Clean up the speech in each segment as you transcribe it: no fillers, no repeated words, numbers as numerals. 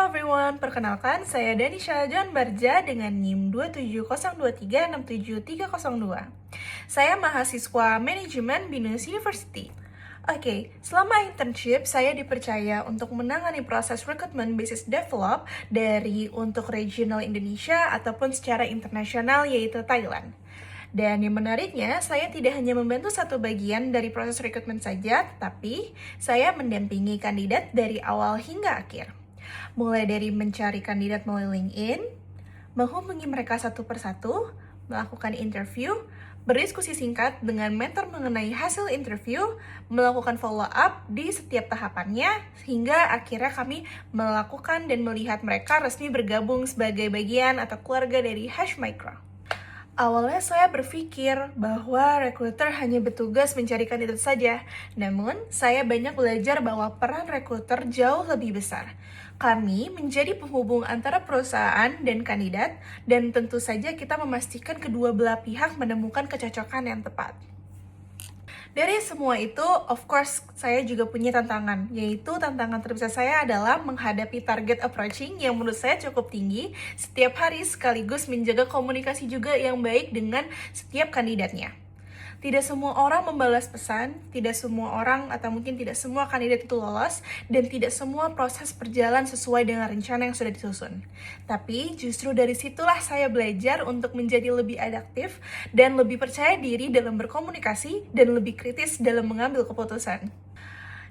everyone, perkenalkan saya Danisha John Barja dengan NIM 27023673002. Saya mahasiswa manajemen BINUS University. Oke, selama internship saya dipercaya untuk menangani proses rekrutmen business develop untuk regional Indonesia ataupun secara internasional yaitu Thailand. Dan yang menariknya, saya tidak hanya membantu satu bagian dari proses rekrutmen saja, tapi saya mendampingi kandidat dari awal hingga akhir. Mulai dari mencari kandidat melalui LinkedIn, menghubungi mereka satu persatu, melakukan interview, berdiskusi singkat dengan mentor mengenai hasil interview, melakukan follow up di setiap tahapannya, hingga akhirnya kami melakukan dan melihat mereka resmi bergabung sebagai bagian atau keluarga dari Hashmicro. Awalnya saya berpikir bahwa rekruter hanya bertugas mencari kandidat saja. Namun, saya banyak belajar bahwa peran rekruter jauh lebih besar. Kami menjadi penghubung antara perusahaan dan kandidat, dan tentu saja kita memastikan kedua belah pihak menemukan kecocokan yang tepat. Dari semua itu, of course, saya juga punya tantangan, yaitu tantangan terbesar saya adalah menghadapi target approaching yang menurut saya cukup tinggi setiap hari sekaligus menjaga komunikasi juga yang baik dengan setiap kandidatnya. Tidak semua orang membalas pesan, tidak semua orang atau mungkin tidak semua kandidat itu lolos, dan tidak semua proses berjalan sesuai dengan rencana yang sudah disusun. Tapi justru dari situlah saya belajar untuk menjadi lebih adaptif dan lebih percaya diri dalam berkomunikasi dan lebih kritis dalam mengambil keputusan.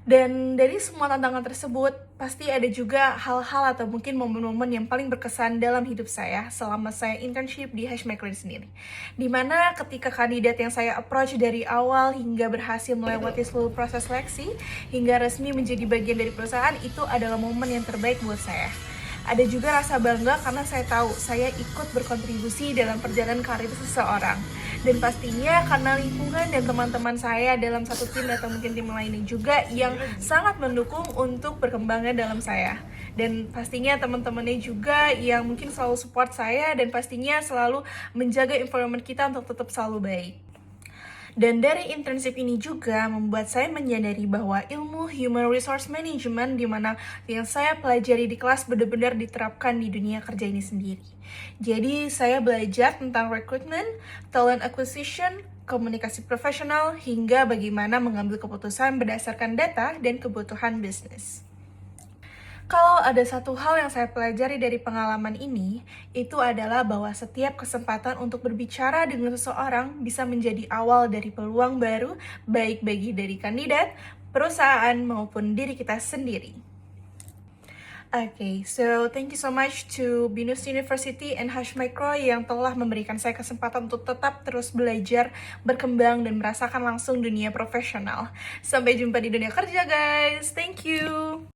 Dan dari semua tantangan tersebut, pasti ada juga hal-hal atau mungkin momen-momen yang paling berkesan dalam hidup saya selama saya internship di Hashmicro sendiri. Dimana ketika kandidat yang saya approach dari awal hingga berhasil melewati seluruh proses seleksi, hingga resmi menjadi bagian dari perusahaan, itu adalah momen yang terbaik buat saya. Ada juga rasa bangga karena saya tahu saya ikut berkontribusi dalam perjalanan karir seseorang. Dan pastinya karena lingkungan dan teman-teman saya dalam satu tim atau mungkin tim lainnya juga yang sangat mendukung untuk berkembangnya dalam saya. Dan pastinya teman-temannya juga yang mungkin selalu support saya dan pastinya selalu menjaga environment kita untuk tetap selalu baik. Dan dari internship ini juga membuat saya menyadari bahwa ilmu human resource management di mana yang saya pelajari di kelas benar-benar diterapkan di dunia kerja ini sendiri. Jadi saya belajar tentang recruitment, talent acquisition, komunikasi profesional, hingga bagaimana mengambil keputusan berdasarkan data dan kebutuhan bisnis. Kalau ada satu hal yang saya pelajari dari pengalaman ini, itu adalah bahwa setiap kesempatan untuk berbicara dengan seseorang bisa menjadi awal dari peluang baru, baik bagi dari kandidat, perusahaan, maupun diri kita sendiri. Okay, so thank you so much to BINUS University and Hashmicro yang telah memberikan saya kesempatan untuk tetap terus belajar, berkembang, dan merasakan langsung dunia profesional. Sampai jumpa di dunia kerja, guys. Thank you.